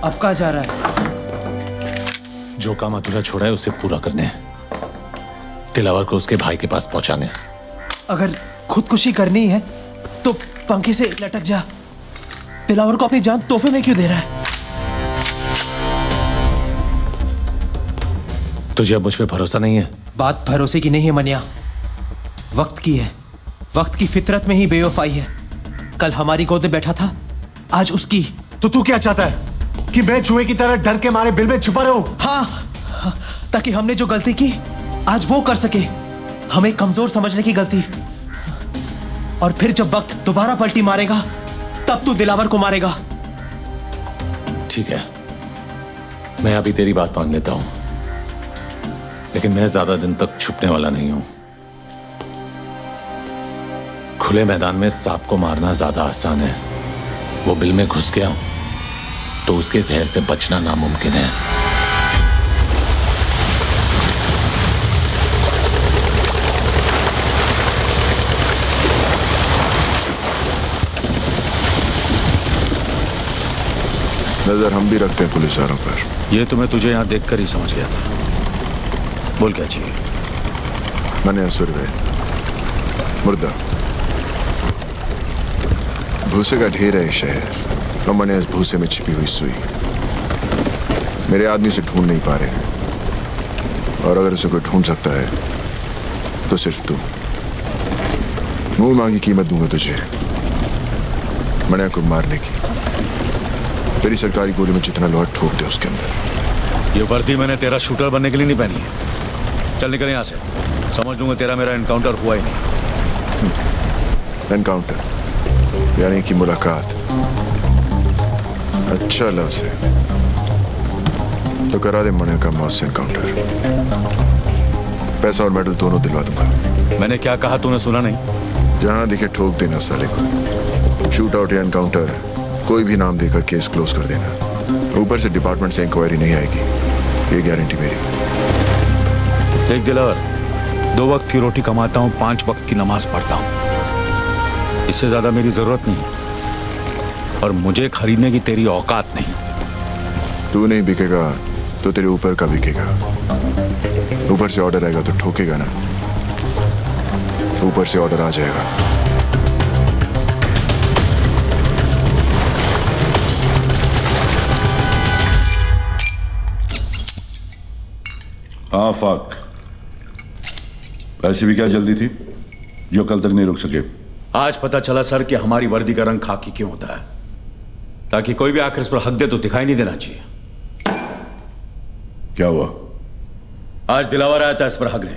अब कहाँ जा रहा है? जो काम अधूरा छोड़ा है उसे पूरा करने, दिलावर को उसके भाई के पास पहुंचाने। अगर खुदकुशी करनी है तो पंखे से लटक जा। दिलावर को अपनी जान तोहफे में क्यों दे रहा है? तुझे अब मुझ पे भरोसा नहीं है? बात भरोसे की नहीं है मनिया, वक्त की है। वक्त की फितरत में ही बेवफाई है। कल हमारी गोद में बैठा था, आज उसकी। तो तू क्या चाहता है कि मैं चूहे की तरह डर के मारे बिल में छुपा रहूं? हाँ, ताकि हमने जो गलती की आज वो कर सके। हमें कमजोर समझने की गलती। और फिर जब वक्त दोबारा पलटी मारेगा तब तू दिलावर को मारेगा। ठीक है, मैं अभी तेरी बात मान लेता हूं, लेकिन मैं ज्यादा दिन तक छुपने वाला नहीं हूं। खुले मैदान में सांप को मारना ज्यादा आसान है। वो बिल में घुस गया तो उसके जहर से बचना नामुमकिन है। नजर हम भी रखते हैं पुलिस वालों पर। ये तो मैं तुझे यहां देखकर ही समझ गया था। बोल क्या चाहिए? मनिया सुरवे, मुर्दा, भूसे का ढेर है शहर, और मनिया इस भूसे में छिपी हुई सुई। मेरे आदमी से ढूंढ नहीं पा रहे हैं, और अगर उसे कोई ढूंढ सकता है तो सिर्फ तू। मुंह मांगी कीमत दूंगा तुझे मनिया को मारने की। तेरी सरकारी गोली में जितना लोहा ठोक दे उसके अंदर। ये वर्दी मैंने तेरा शूटर बनने के लिए नहीं पहनी है। चल निकल यहाँ से, समझ लूंगा तेरा मेरा एनकाउंटर हुआ ही नहीं। एनकाउंटर यानी कि मुलाकात। अच्छा लफ्ज है, तो करा दे मनिया का मौत से एनकाउंटर। पैसा और मेडल दोनों दिलवा दूंगा। मैंने क्या कहा तूने सुना नहीं? जहां दिखे ठोक देना साले को। शूट आउट या एनकाउंटर कोई भी नाम देकर केस क्लोज कर देना। ऊपर से डिपार्टमेंट से इंक्वायरी नहीं आएगी, ये गारंटी मेरी। देख दिलावर, 2 वक्त की रोटी कमाता हूँ, 5 वक्त की नमाज पढ़ता हूँ। इससे ज्यादा मेरी जरूरत नहीं, और मुझे खरीदने की तेरी औकात नहीं। तू नहीं बिकेगा तो तेरे ऊपर का बिकेगा। ऊपर से ऑर्डर आएगा तो ठोकेगा ना। ऊपर से ऑर्डर आ जाएगा। हाँ फाक, ऐसी भी क्या जल्दी थी जो कल तक नहीं रुक सके? आज पता चला सर कि हमारी वर्दी का रंग खाकी क्यों होता है, ताकि कोई भी आखिर इस पर हक दे तो दिखाई नहीं देना चाहिए। क्या हुआ? आज दिलावर आया था इस पर हकने।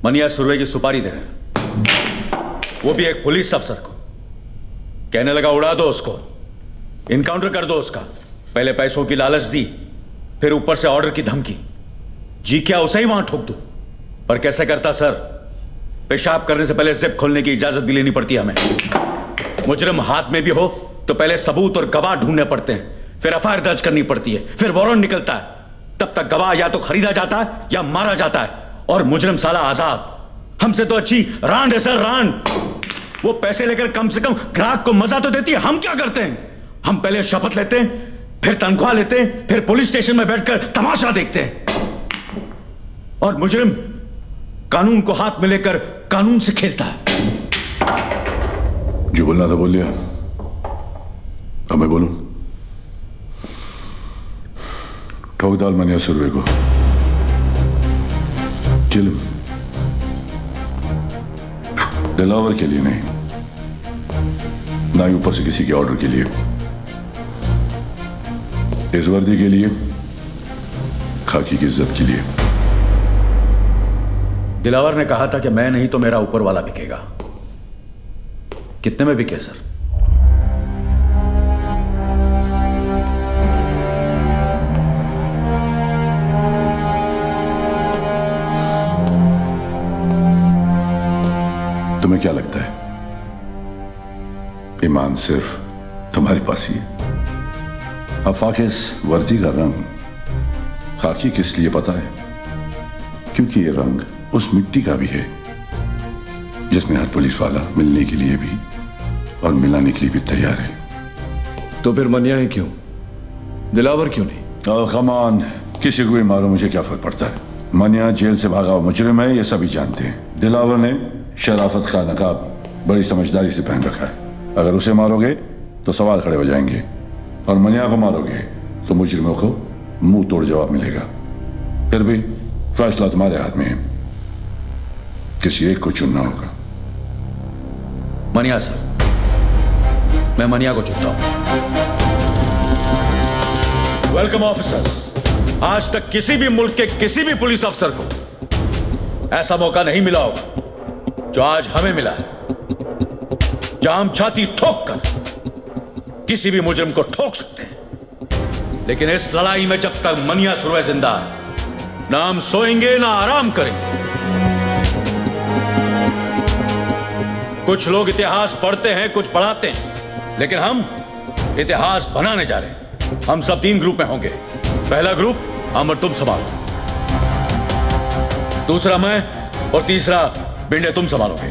मनिया सुरवे की सुपारी दे रहे हैं, वो भी एक पुलिस अफसर को। कहने लगा उड़ा दो उसको, इनकाउंटर कर दो उसका। पहले पैसों की लालच दी, फिर ऊपर से ऑर्डर की धमकी। जी क्या उसे ही वहां ठोक दो। पर कैसे करता सर? पेशाब करने से पहले जिप खोलने की इजाजत भी लेनी पड़ती है हमें। मुजरिम हाथ में भी हो तो पहले सबूत और गवाह ढूंढने पड़ते हैं, फिर एफआईआर दर्ज करनी पड़ती है, फिर वारंट निकलता है। तब तक गवाह या तो खरीदा जाता है या मारा जाता है, और मुजरिम साला आजाद। हमसे तो अच्छी रांड है सर, रांड। वो पैसे लेकर कम से कम ग्राहक को मजा तो देती है। हम क्या करते हैं? हम पहले शपथ लेते हैं, फिर तनख्वाह लेते हैं, फिर पुलिस स्टेशन में बैठकर तमाशा देखते हैं। और मुजरिम कानून को हाथ में लेकर कानून से खेलता है। जो बोलना था बोल लिया, अब मैं बोलूं? ठोक डाल मनिया सुरवे को। चिल्म दिलावर के लिए नहीं, ना ही ऊपर से किसी के ऑर्डर के लिए। इस वर्दी के लिए, खाकी की इज्जत के लिए। दिलावर ने कहा था कि मैं नहीं तो मेरा ऊपर वाला बिकेगा। कितने में बिके सर? तुम्हें क्या लगता है ईमान सिर्फ तुम्हारे पास ही है? आफाक, इस वर्दी का रंग खाकी किस लिए पता है? क्योंकि ये रंग उस मिट्टी का भी है जिसमें हर पुलिस वाला मिलने के लिए भी और मिलाने के लिए भी तैयार है। तो फिर मनिया ही क्यों? दिलावर क्यों नहीं? कमान, किसी को भी मारो, मुझे क्या फर्क पड़ता है। मनिया जेल से भागा हुआ मुजरिम है, ये सभी जानते हैं। दिलावर ने शराफत का नकाब बड़ी समझदारी से पहन रखा है। अगर उसे मारोगे तो सवाल खड़े हो जाएंगे, और मनिया को मारोगे तो मुजरिमों को मुंह तोड़ जवाब मिलेगा। फिर भी फैसला तुम्हारे हाथ में है, किसी एक को चुनना होगा। मनिया सर, मैं मनिया को चुनता हूं। Welcome officers. आज तक किसी भी मुल्क के किसी भी पुलिस अफसर को ऐसा मौका नहीं मिला होगा जो आज हमें मिला है, जहां हम छाती ठोक कर किसी भी मुजरिम को ठोक सकते हैं। लेकिन इस लड़ाई में जब तक मनिया सुरवे जिंदा है, ना हम सोएंगे ना आराम करेंगे। कुछ लोग इतिहास पढ़ते हैं, कुछ पढ़ाते हैं, लेकिन हम इतिहास बनाने जा रहे हैं। हम सब 3 ग्रुप में होंगे। पहला ग्रुप अमर तुम संभालो, दूसरा मैं, और तीसरा बिंडे तुम संभालोगे।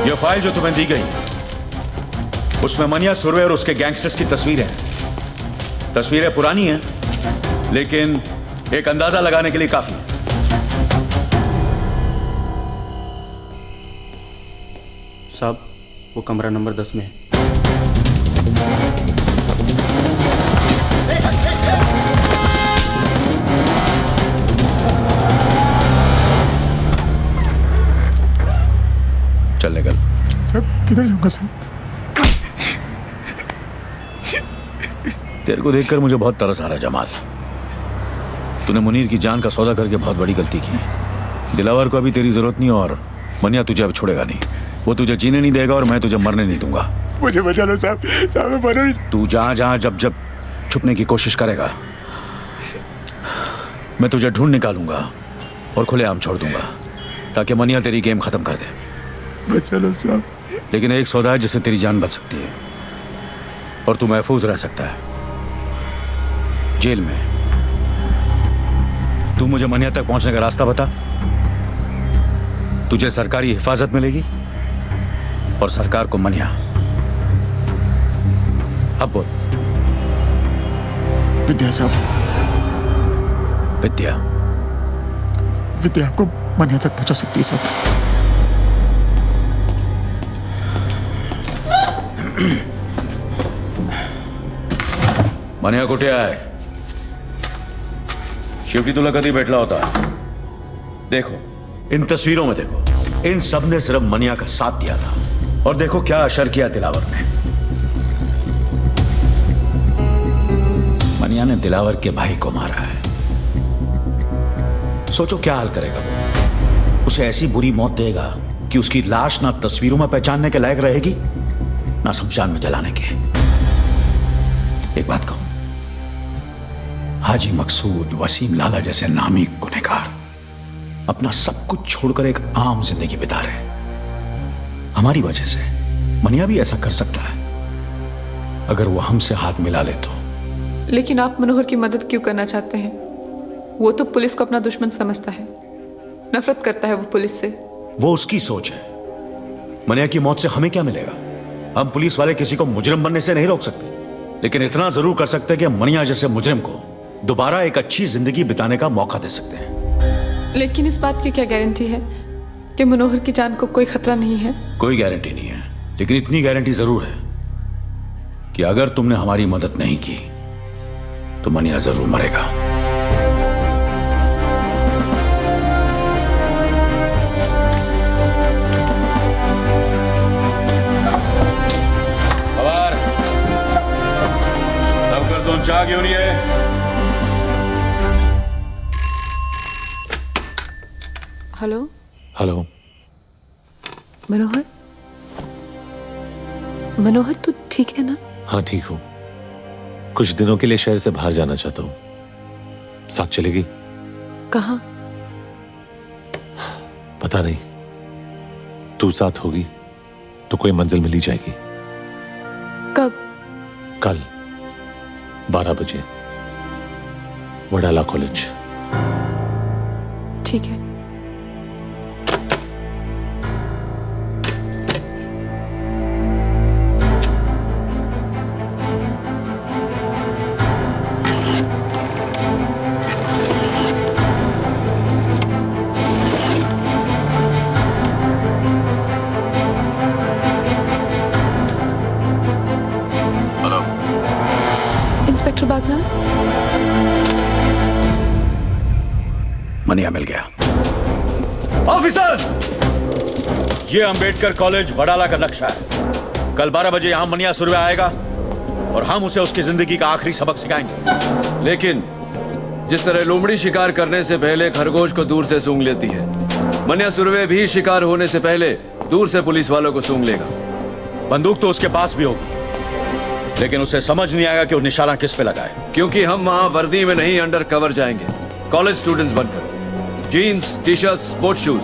यह फाइल जो तुम्हें दी गई है, उसमें मनिया सुरवे और उसके गैंगस्टर्स की तस्वीरें हैं। तस्वीरें पुरानी हैं, लेकिन एक अंदाजा लगाने के लिए काफी है। साहब, वो कमरा नंबर 10 में है। चल निकल। सर किधर जाऊंगा सर? तेरे को देखकर मुझे बहुत तरस आ रहा है जमाल। तूने मुनीर की जान का सौदा करके बहुत बड़ी गलती की। दिलावर को अभी तेरी जरूरत नहीं, और मनिया तुझे अब छोड़ेगा नहीं। वो तुझे जीने नहीं देगा और मैं तुझे मरने नहीं दूंगा। मुझे बचा लो साहब, साहब मैं मरा नहीं। तू जहां जहां जब जब छुपने की कोशिश करेगा, मैं तुझे ढूंढ निकालूंगा और खुलेआम छोड़ दूंगा, ताकि मनिया तेरी गेम खत्म कर दे। बचा लो साहब। लेकिन एक सौदा है जिससे तेरी जान बच सकती है, और तू महफूज रह सकता है जेल में। तू मुझे मनिया तक पहुंचने का रास्ता बता। तुझे सरकारी हिफाजत मिलेगी और सरकार को मनिया। अब बोल। विद्या साहब, विद्या? विद्या आपको मनिया तक पहुंचा सकती है साहब। मनिया कुठे आहे? शेवटी तुला कधी भेटला होता? देखो, इन तस्वीरों में देखो, इन सब ने सिर्फ मनिया का साथ दिया था, और देखो क्या असर किया दिलावर ने। मनिया ने दिलावर के भाई को मारा है। सोचो क्या हाल करेगा वो। उसे ऐसी बुरी मौत देगा कि उसकी लाश ना तस्वीरों में पहचानने के लायक रहेगी, ना शमशान में जलाने के। एक बात कहूं, हाजी मकसूद, वसीम लाला जैसे नामी गुनहगार अपना सब कुछ छोड़कर एक आम जिंदगी बिता रहे हैं। हमारी वजह से मनिया भी ऐसा कर सकता है, अगर वो हमसे हाथ मिला ले तो। लेकिन आप मनोहर की मदद क्यों करना चाहते हैं? वो तो पुलिस को अपना दुश्मन समझता है, नफरत करता है वो पुलिस से। वो उसकी सोच है। मनिया की मौत से हमें क्या मिलेगा? हम पुलिस वाले किसी को मुजरिम बनने से नहीं रोक सकते, लेकिन इतना जरूर कर सकते हैं कि मनिया जैसे मुजरिम को दोबारा एक अच्छी जिंदगी बिताने का मौका दे सकते हैं। लेकिन इस बात की क्या गारंटी है कि मनोहर की जान को कोई खतरा नहीं है? कोई गारंटी नहीं है, लेकिन इतनी गारंटी जरूर है कि अगर तुमने हमारी मदद नहीं की तो मनिया जरूर मरेगा। दोन चाह घेऊन ये। Hello hello. मनोहर, मनोहर तू ठीक है ना? हाँ ठीक हूँ। कुछ दिनों के लिए शहर से बाहर जाना चाहता हूँ। साथ चलेगी? कहाँ? पता नहीं। तू साथ होगी तो कोई मंजिल मिल ही जाएगी। कब? कल 12 बजे, वडाला कॉलेज। ठीक है। मनिया मिल गया। ऑफिसर्स, ये अंबेडकर कॉलेज वडाला का नक्शा है। कल 12 बजे यहां मनिया सुरवे आएगा और हम उसे उसकी जिंदगी का आखिरी सबक सिखाएंगे। लेकिन जिस तरह लोमड़ी शिकार करने से पहले खरगोश को दूर से सूंघ लेती है, मनिया सुरवे भी शिकार होने से पहले दूर से पुलिस वालों को सूंघ लेगा। बंदूक तो उसके पास भी होगी, लेकिन उसे समझ नहीं आएगा कि वो निशाना किस पे लगाए। क्योंकि हम वहां वर्दी में नहीं, अंडर कवर जाएंगे, कॉलेज स्टूडेंट्स बनकर। Jeans, T-shirt, sports shoes.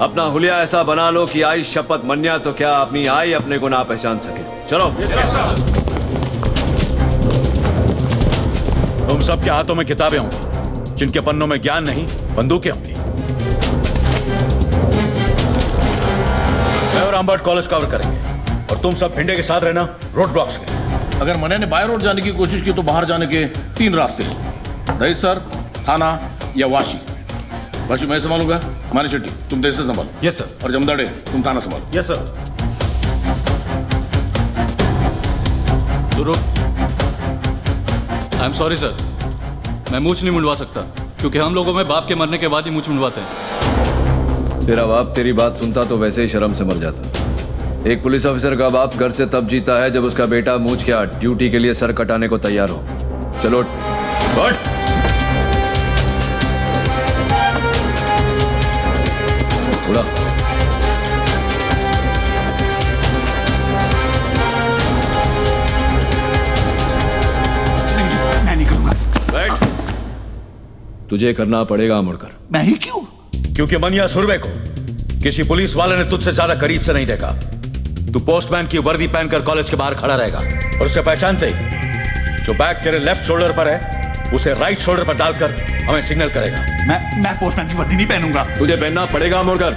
अपना हुलिया ऐसा बना लो कि आई शपथ मन्या तो क्या अपनी आई अपने को ना पहचान सके। चलो। तुम सबके हाथों में किताबें होंगी, जिनके पन्नों में ज्ञान नहीं, बंदूकें होंगी। मैं और आम्बर्ट कॉलेज कवर करेंगे और तुम सब भिंडे के साथ रहना रोड ब्लॉक्स के। अगर मने ने बाय रोड जाने की कोशिश की तो बाहर जाने के 3 रास्ते हैं, दहीसर, थाना या वाशी। वाशी मैं संभालूंगा, मानी शेट्टी तुम दहीसर संभालो। Yes sir. और जमदाड़े तुम थाना संभालो। Yes sir. I am sorry sir, मैं मूछ नहीं मुंडवा सकता, क्योंकि हम लोगों में बाप के मरने के बाद ही मूछ मुंडवाते हैं। तेरा बाप तेरी बात सुनता तो वैसे ही शर्म से मर जाता। एक पुलिस ऑफिसर का बाप घर से तब जीता है जब उसका बेटा मूछ के ड्यूटी के लिए सर कटाने को तैयार हो। चलो उठ। उड़ा। मैं नहीं करूंगा। बैठ। तुझे करना पड़ेगा मुड़कर। मैं ही क्यों? क्योंकि मनिया सुरवे को किसी पुलिस वाले ने तुझसे ज्यादा करीब से नहीं देखा। तू पोस्टमैन की वर्दी पहनकर कॉलेज के बाहर खड़ा रहेगा और उसे पहचानते ही जो बैग तेरे लेफ्ट शोल्डर पर है उसे राइट शोल्डर पर डालकर हमें सिग्नल करेगा। मैं पोस्टमैन की वर्दी नहीं पहनूंगा। तुझे पहनना पड़ेगा मुड़कर।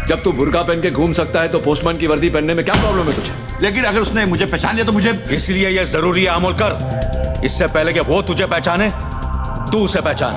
जब तू बुर्का पहन के घूम सकता है तो पोस्टमैन की वर्दी पहनने में क्या प्रॉब्लम है तुझे? लेकिन अगर उसने मुझे पहचान लिया तो मुझे। इसलिए यह जरूरी है अमोलकर, इससे पहले कि वो तुझे पहचाने तू उसे पहचान।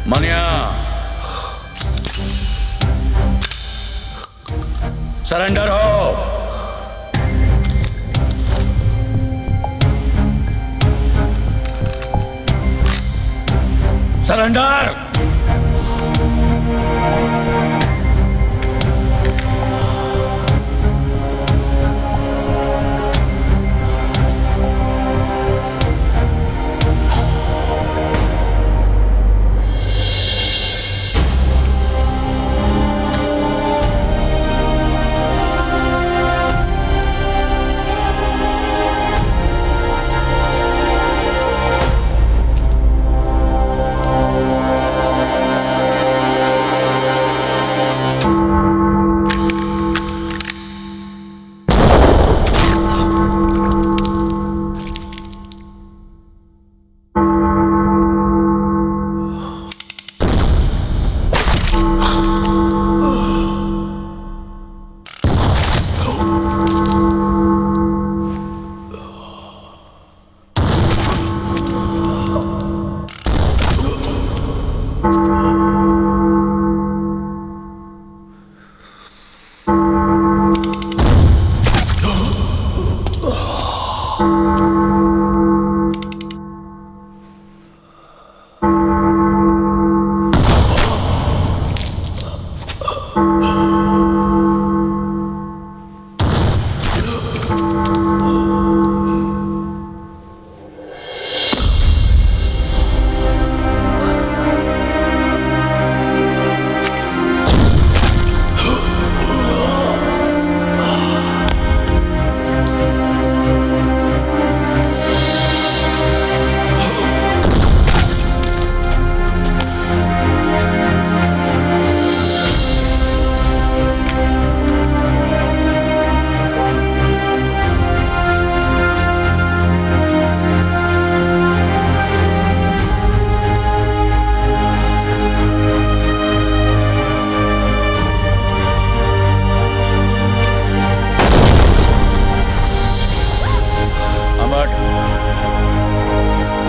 मनिया, सरेंडर हो। सरेंडर।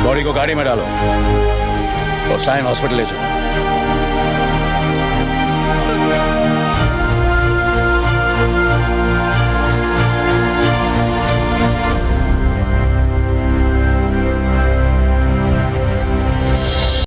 बॉडी को गाड़ी में डालो और साइन हॉस्पिटल ले जाओ।